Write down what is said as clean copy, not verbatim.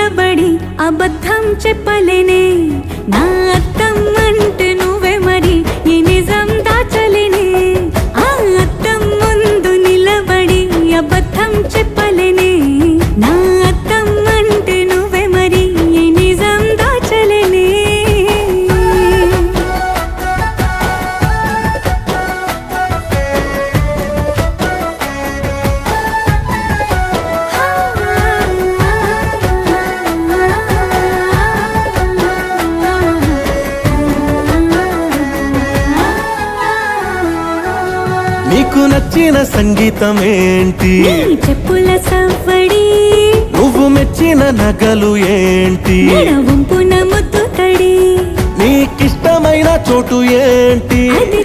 నిలబడి అబద్ధం చెప్పలేనే నా అద్దం అంటే నువ్వే మరి ఈ నిజం దాచలేనే ఆ అద్దం ముందు నిలబడి అబద్ధం చెప్పలేనే నా అద్దం అంటే నువ్వే మరి ఈ నిజం దాచలేనే నీకు నచ్చిన సంగీతం ఏంటి నీ చెప్పుల సవ్వడి నువ్వు మెచ్చిన నగలు ఏంటి వంపున ముద్దు తడి నీకిష్టమైన చోటు ఏంటి అది